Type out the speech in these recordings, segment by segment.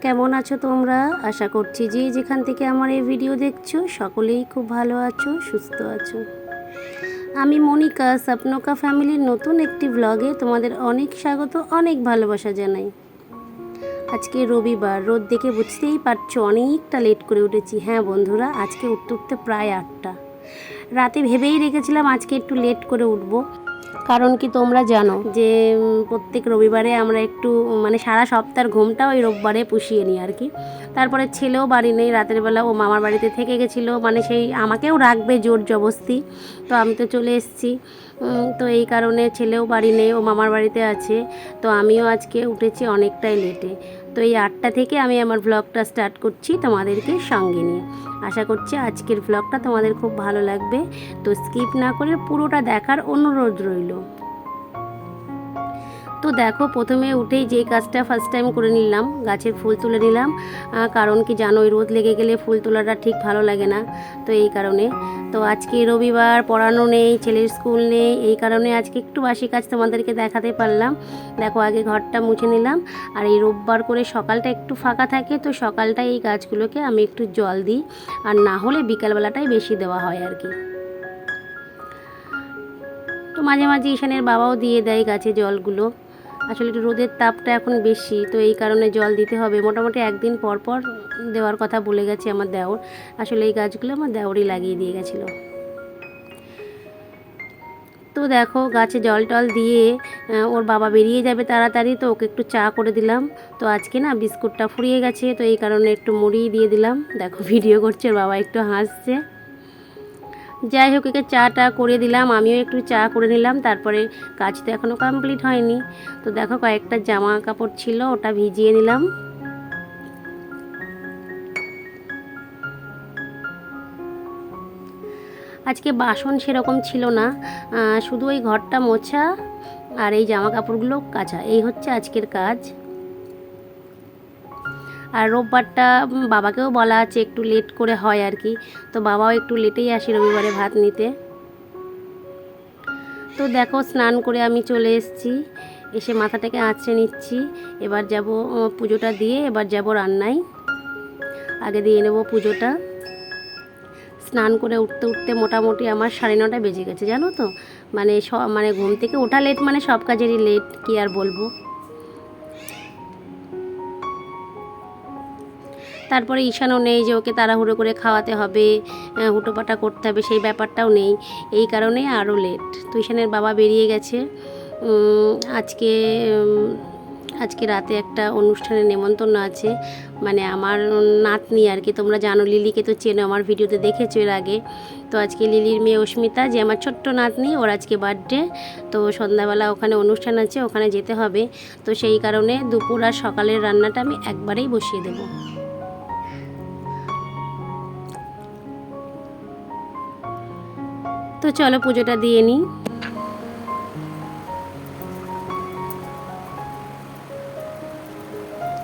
কেমন আছো তোমরা? আশা করছি যে যেখান থেকে আমার এই ভিডিও দেখছো সকলেই খুব ভালো আছো, সুস্থ আছো। আমি মনিকা স্বপ্নকা ফ্যামিলির নতুন একটি ব্লগে তোমাদের অনেক স্বাগত, অনেক ভালোবাসা জানাই। আজকে রবিবার, রোদ দেখে বুঝতেই পারছো অনেকটা লেট করে উঠেছি। হ্যাঁ বন্ধুরা, আজকে উঠতে উঠতে প্রায় 8টা। রাতে ভেবেই রেখেছিলাম আজকে একটু লেট করে উঠবো, কারণ কি তোমরা জানো যে প্রত্যেক রবিবারে আমরা একটু সারা সপ্তাহের ঘুমটা ওই রোববারে পুষিয়ে নিই আর কি। তারপরে ছেলেও বাড়ি নেই, রাতের বেলা ও মামার বাড়িতে থেকে গেছিলো, সেই আমাকেও রাখবে জোর জবস্তি, তো আমি তো চলে এসেছি। তো এই কারণে ছেলেও বাড়ি নেই, ও মামার বাড়িতে আছে। তো আমিও আজকে উঠেছি অনেকটাই লেটে। তো এই 8টা থেকে আমি আমার ব্লগটা স্টার্ট করছি তোমাদেরকে সঙ্গে নিয়ে। আশা করছি আজকের ব্লগটা তোমাদের খুব ভালো লাগবে, তো স্কিপ না করে পুরোটা দেখার অনুরোধ রইল। তো দেখো, প্রথমে উঠেই যে কাজটা ফার্স্ট টাইম করে নিলাম, গাছের ফুল তুলে নিলাম। কারণ কি জানো, রোদ লেগে গেলে ফুল তোলাটা ঠিক ভালো লাগে না, তো এই কারণে। তো আজকে রবিবার, পড়ানো নেই, ছেলের স্কুল নেই, এই কারণে আজকে একটু বাসি কাজ তোমাদেরকে দেখাতে পারলাম। দেখো, আগে ঘরটা মুছে নিলাম। আর এই রোববার করে সকালটা একটু ফাঁকা থাকে, তো সকালটায় এই গাছগুলোকে আমি একটু জল দিই, আর না হলে বিকালবেলাটাই বেশি দেওয়া হয় আর কি। তো মাঝে মাঝে ঈশানের বাবাও দিয়ে দেয় গাছে জলগুলো। আসলে একটু রোদের তাপটা এখন বেশি, তো এই কারণে জল দিতে হবে। মোটামুটি একদিন পর পর দেওয়ার কথা বলে গেছে আমার দেওর। আসলে এই গাছগুলো আমার দেওরই লাগিয়ে দিয়ে গেছিলো। তো দেখো, গাছে জল টল দিয়ে ওর বাবা বেরিয়ে যাবে তাড়াতাড়ি, তো ওকে একটু চা করে দিলাম। তো আজকে না বিস্কুটটা ফুরিয়ে গেছে, তো এই কারণে একটু মুড়ি দিয়ে দিলাম। দেখো, ভিডিও করছে, ওর বাবা একটু হাসছে। যাই হোক, একে চাটা করে দিলাম, আমিও একটু চা করে নিলাম। তারপরে কাজ তো এখনও কমপ্লিট হয়নি। তো দেখো, কয়েকটা জামা কাপড় ছিল, ওটা ভিজিয়ে নিলাম। আজকে বাসন সেরকম ছিল না, শুধু ওই ঘরটা মোছা আর এই জামা কাপড়গুলো কাচা, এই হচ্ছে আজকের কাজ। আর রোববারটা বাবাকেও বলা আছে একটু লেট করে হয় আর কি, তো বাবাও একটু লেটেই আসে রবিবারে ভাত নিতে। তো দেখো, স্নান করে আমি চলে এসেছি, এসে মাথাটাকে আঁচড়ে নিচ্ছি। এবার যাব পুজোটা দিয়ে, এবার যাব রান্নায়। আগে দিয়ে নেব পুজোটা। স্নান করে উঠতে উঠতে মোটামুটি আমার 9:30 বেজে গেছে, জানো তো। ঘুম থেকে ওঠা লেট, সব কাজেরই লেট, কি আর বলবো। তারপরে ঈশানও নেই যে ওকে তাড়াহুড়ো করে খাওয়াতে হবে, হুটোপাটা করতে হবে, সেই ব্যাপারটাও নেই, এই কারণে আরও লেট। তো ঈশানের বাবা বেরিয়ে গেছে। আজকে আজকে রাতে একটা অনুষ্ঠানের নেমন্তন্ন আছে, আমার নাতনি আর কি। তোমরা জানো, লিলিকে তো চেনো, আমার ভিডিওতে দেখেছো এর আগে। তো আজকে লিলির মেয়ে অস্মিতা, যে আমার ছোট্ট নাতনি, ওর আজকে বার্থডে। তো সন্ধ্যাবেলা ওখানে অনুষ্ঠান আছে, ওখানে যেতে হবে। তো সেই কারণে দুপুর আর সকালের রান্নাটা আমি একবারেই বসিয়ে দেবো। তো চলো পুজোটা দিয়ে নিই।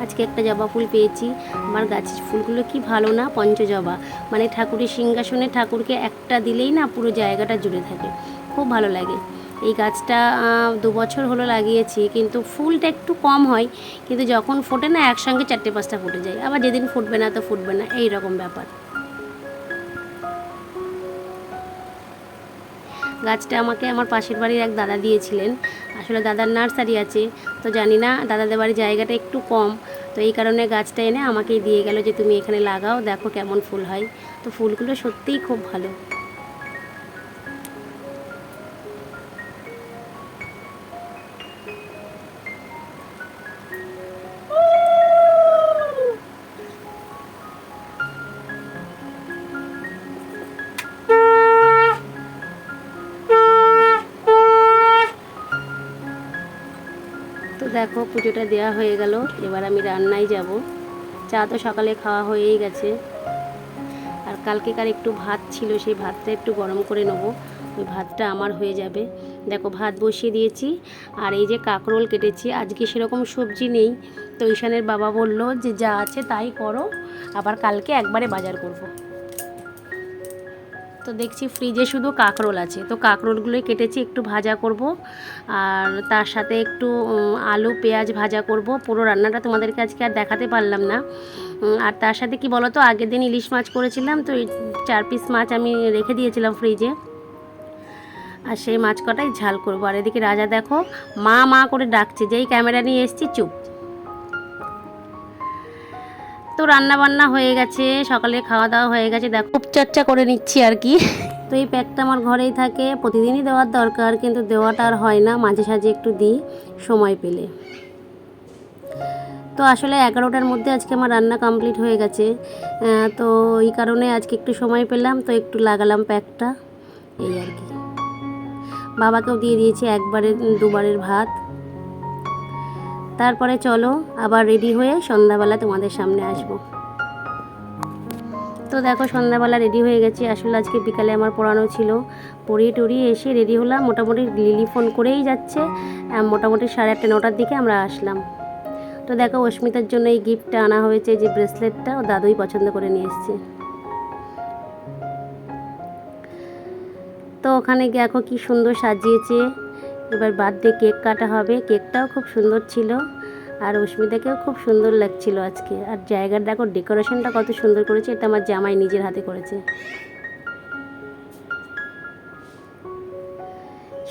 আজকে একটা জবা ফুল পেয়েছি, আমার গাছের ফুলগুলো কি ভালো না, পঞ্চজবা। ঠাকুরের সিংহাসনে ঠাকুরকে একটা দিলেই না পুরো জায়গাটা জুড়ে থাকে, খুব ভালো লাগে। এই গাছটা 2 বছর হলো লাগিয়েছি, কিন্তু ফুলটা একটু কম হয়, কিন্তু যখন ফোটে না একসঙ্গে 4-5টা ফুটে যায়, আবার যেদিন ফুটবে না তো ফুটবে না, এই রকম ব্যাপার। গাছটা আমাকে আমার পাশের বাড়ির এক দাদা দিয়েছিলেন। আসলে দাদার নার্সারি আছে, তো জানি না, দাদাদের বাড়ির জায়গাটা একটু কম, তো এই কারণে গাছটা এনে আমাকেই দিয়ে গেল যে তুমি এখানে লাগাও, দেখো কেমন ফুল হয়। তো ফুলগুলো সত্যিই খুব ভালো। তো দেখো, পুজোটা দেওয়া হয়ে গেল, এবার আমি রান্নায় যাব। চা তো সকালে খাওয়া হয়েই গেছে, আর কালকেকার একটু ভাত ছিল, সেই ভাতটা একটু গরম করে নেবো, ওই ভাতটা আমার হয়ে যাবে। দেখো, ভাত বসিয়ে দিয়েছি। আর এই যে কাঁকরোল কেটেছি, আজকে সেরকম সবজি নেই, তো ঈশানের বাবা বলল যে যা আছে তাই করো, আবার কালকে একবারে বাজার করব। তো দেখছি ফ্রিজে শুধু কাঁকরোল আছে, তো কাঁকরোলগুলোই কেটেছি, একটু ভাজা করব আর তার সাথে একটু আলু পেঁয়াজ ভাজা করব। পুরো রান্নাটা তোমাদেরকে আজকে আর দেখাতে পারলাম না। আর তার সাথে কি বলো তো, আগের দিন ইলিশ মাছ করেছিলাম, তো এই 4 পিস মাছ আমি রেখে দিয়েছিলাম ফ্রিজে, আর সেই মাছ কটাই ঝাল করবো। আর এদিকে রাজা দেখো মা মা করে ডাকছে, যেই ক্যামেরা নিয়ে এসেছি চুপ। তো রান্না বান্না হয়ে গেছে, সকালে খাওয়া দাওয়া হয়ে গেছে, দেখো খুব চর্চা করে নিচ্ছি আর কি। তো এই প্যাকটা আমার ঘরেই থাকে, প্রতিদিনই দেওয়ার দরকার, কিন্তু দেওয়াটা আর হয় না, মাঝে সাঝে একটু দিই সময় পেলে। তো আসলে 11টার মধ্যে আজকে আমার রান্না কমপ্লিট হয়ে গেছে, তো এই কারণে আজকে একটু সময় পেলাম, তো একটু লাগালাম প্যাকটা, এই আর কি। বাবাকেও দিয়ে দিয়েছি একবারের দুবারের ভাত। তারপরে চলো আবার রেডি হয়ে সন্ধ্যাবেলা তোমাদের সামনে আসব। তো দেখো সন্ধ্যাবেলা রেডি হয়ে গেছি, আসলে আজকে বিকালে আমার পড়ানো ছিল, পড়িয়ে টড়িয়ে এসে রেডি হলাম। মোটামুটি লিলি ফোন করেই যাচ্ছে, মোটামুটি 8:30 9টার দিকে আমরা আসলাম। তো দেখো অস্মিতার জন্য এই গিফটটা আনা হয়েছে, যে ব্রেসলেটটা ও দাদুই পছন্দ করে নিয়ে এসছে। তো ওখানে দেখো কি সুন্দর সাজিয়েছে, এবার বার্থডে কেক কাটা হবে, কেকটাও খুব সুন্দর ছিল, আর অস্মিতাকেও খুব সুন্দর লাগছিল আজকে। আর জায়গার দেখো ডেকোরেশনটা কত সুন্দর করেছে, এটা আমার জামাই নিজের হাতে করেছে।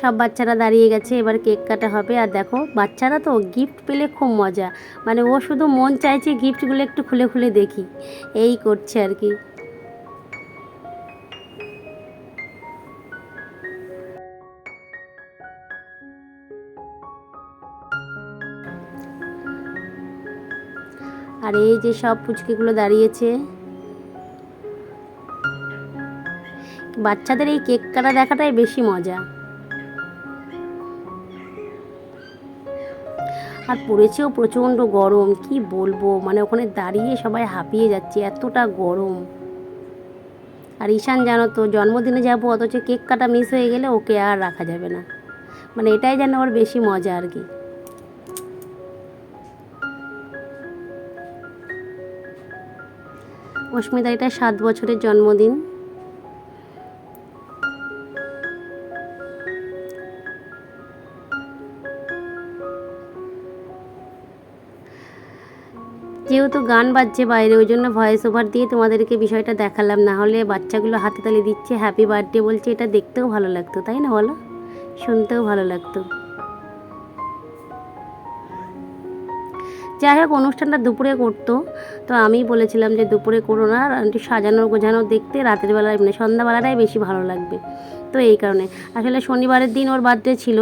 সব বাচ্চারা দাঁড়িয়ে গেছে, এবার কেক কাটা হবে। আর দেখো বাচ্চারা তো গিফট পেলে খুব মজা, মানে ও শুধু মন চাইছে গিফটগুলো একটু খুলে খুলে দেখি, এই করছে আর কি। আর এই যে সব পুচকিগুলো দাঁড়িয়েছে, বাচ্চাদের এই কেক কাটা দেখাটাই বেশি মজা। আর পড়েছেও প্রচণ্ড গরম, কি বলবো, মানে ওখানে দাঁড়িয়ে সবাই হাঁপিয়ে যাচ্ছে, এতটা গরম। আর ঈশান জানো তো, জন্মদিনে যাবো অথচ কেক কাটা মিস হয়ে গেলে ওকে আর রাখা যাবে না, মানে এটাই যেন ওর বেশি মজা আর কি। অস্মিতা এটা 7 বছরের জন্মদিন। যেহেতু গান বাজছে বাইরে, ওই জন্য ভয়েস ওভার দিয়ে তোমাদেরকে বিষয়টা দেখালাম, না হলে বাচ্চাগুলো হাতে তালি দিচ্ছে, হ্যাপি বার্থডে বলছে, এটা দেখতেও ভালো লাগতো, তাই না বলো, শুনতেও ভালো লাগতো। যাই হোক অনুষ্ঠানটা দুপুরে করতো, তো আমি বলেছিলাম যে দুপুরে করো না, একটু সাজানো গোছানো দেখতে রাতের বেলায় মানে সন্ধ্যাবেলাটাই বেশি ভালো লাগবে। তো এই কারণে আসলে শনিবারের দিন ওর বার্থডে ছিল,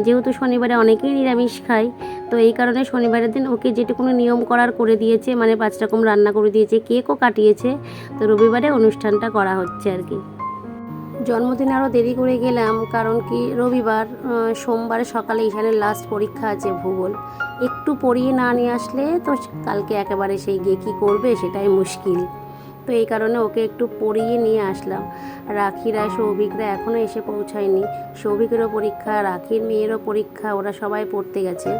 যেহেতু শনিবারে অনেকেই নিরামিষ খায়, তো এই কারণে শনিবারের দিন ওকে যেটুকুনো নিয়ম করার করে দিয়েছে, মানে 5 রকম রান্না করে দিয়েছে, কেকও কাটিয়েছে, তো রবিবারে অনুষ্ঠানটা করা হচ্ছে আর কি। জন্মদিনে আরও দেরি করে গেলাম, কারণ কি রবিবার, সোমবারে সকালে ঈশানের লাস্ট পরীক্ষা আছে ভূগোল, একটু পড়িয়ে না নিয়ে আসলে তো কালকে একেবারে সেই গিয়ে কী করবে সেটাই মুশকিল। তো এই কারণে ওকে একটু পড়িয়ে নিয়ে আসলাম। রাখিরা সৌভিকরা এখনও এসে পৌঁছায়নি, সৌভিকেরও পরীক্ষা, রাখির মেয়েরও পরীক্ষা, ওরা সবাই পড়তে গেছে।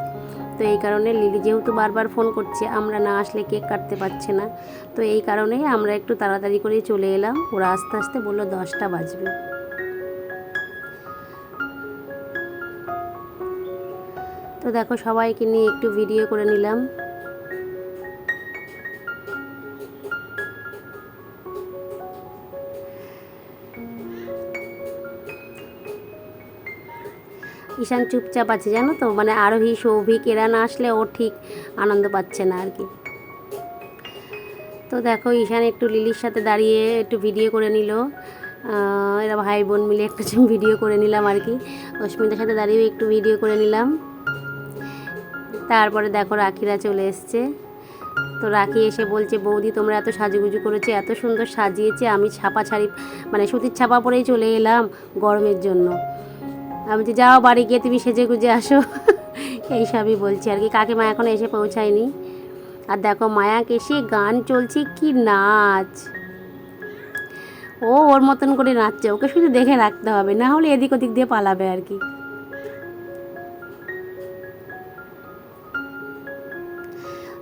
তো এই কারণে লিলি যেহেতু বারবার ফোন করছে, আমরা না আসলে কেক কাটতে পারছে না, তো এই কারণেই আমরা একটু তাড়াতাড়ি করে চলে এলাম। ওরা আস্তে আস্তে বললো 10টা বাজবে। তো দেখো সবাইকে নিয়ে একটু ভিডিও করে নিলাম। ঈশান চুপচাপ আছে জানো তো, মানে আরোহী সৌভিক এরা না আসলে ও ঠিক আনন্দ পাচ্ছে না আর কি। তো দেখো ঈশান একটু লিলির সাথে দাঁড়িয়ে একটু ভিডিও করে নিল, এরা ভাই বোন মিলে একটা ভিডিও করে নিলাম আর কি। অস্মিতার সাথে দাঁড়িয়ে একটু ভিডিও করে নিলাম। তারপরে দেখো রাখিরা চলে এসছে, তো রাখি এসে বলছে বৌদি তোমরা এত সাজুগুজু করেছে, এত সুন্দর সাজিয়েছে, আমি ছাপা ছাড়ি মানে সুতির ছাপা পরেই চলে এলাম গরমের জন্য। আমি যে যাও বাড়ি গিয়ে তুমি সেজে গুজে আসো, এইসবই বলছি আর কি। কাকিমা এখনও এসে পৌঁছায়নি। আর দেখো মায়াক এসে গান চলছে, কি নাচ, ও ওর মতন করে নাচছে, ওকে শুধু দেখে রাখতে হবে, না হলে এদিক ওদিক দিয়ে পালাবে আর কি।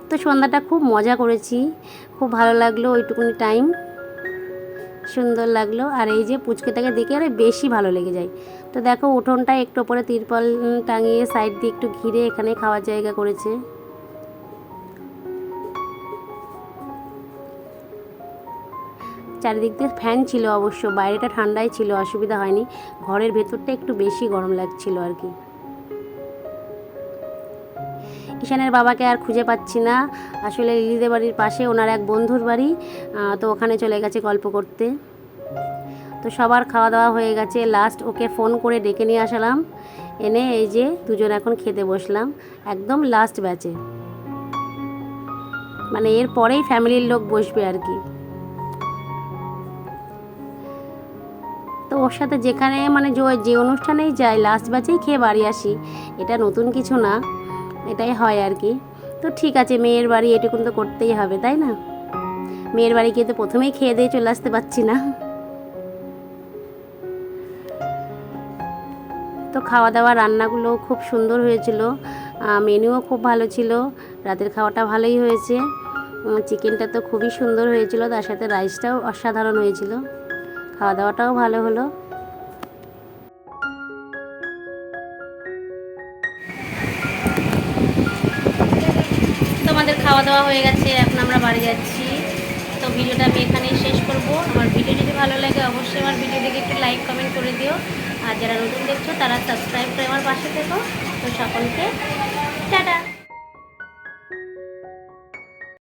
তো সন্ধ্যাটা খুব মজা করেছি, খুব ভালো লাগলো ওইটুকুনি টাইম। সুন্দর লাগলো। আর এই যে পুচকেটাকে দেখে আরে বেশি ভালো লেগে যায়। তো দেখো উঠোনটা একটু ওপরে তিরপল টাঙিয়ে সাইড দিয়ে একটু ঘিরে এখানে খাওয়ার জায়গা করেছে। চারিদিক দিয়ে ফ্যান ছিল অবশ্য, বাইরেটা ঠান্ডাই ছিল, অসুবিধা হয়নি। ঘরের ভেতরটা একটু বেশি গরম লাগছিল আর কি। ঈশানের বাবাকে আর খুঁজে পাচ্ছি না। আসলে লিলিদের বাড়ির পাশে ওনার এক বন্ধুর বাড়ি, তো ওখানে চলে গেছে গল্প করতে। তো সবার খাওয়া দাওয়া হয়ে গেছে, লাস্ট ওকে ফোন করে ডেকে নিয়ে আসলাম, এনে এই যে দুজন এখন খেতে বসলাম একদম লাস্ট ব্যাচে, মানে এর পরেই ফ্যামিলির লোক বসবে আর কি। তো ওর সাথে যেখানে মানে যে অনুষ্ঠানেই যাই লাস্ট ব্যাচেই খেয়ে বাড়ি আসি, এটা নতুন কিছু না, এটাই হয় আর কি। তো ঠিক আছে, মেয়ের বাড়ি এটুকুন তো করতেই হবে, তাই না? মেয়ের বাড়ি গিয়ে তো প্রথমেই খেয়ে দিয়ে চলে আসতে পারছি না। তো খাওয়া দাওয়া রান্নাগুলো খুব সুন্দর হয়েছিল, মেনুও খুব ভালো ছিল, রাতের খাওয়াটা ভালোই হয়েছে। চিকেনটা তো খুবই সুন্দর হয়েছিল, তার সাথে রাইসটাও অসাধারণ হয়েছিল, খাওয়া দাওয়াটাও ভালো হলো। তোমাদের খাওয়া দাওয়া হয়ে গেছে, এখন আমরা বাড়ি যাচ্ছি। তো ভিডিওটা আমি এখানেই শেষ করব। আমার ভিডিও যদি ভালো লাগে অবশ্যই আমার ভিডিও দেখে একটু লাইক কমেন্ট করে দিও, আর যারা নতুন দেখছো তারা সাবস্ক্রাইব করে আমার পাশে থেকো। তো সকলকে টাটা।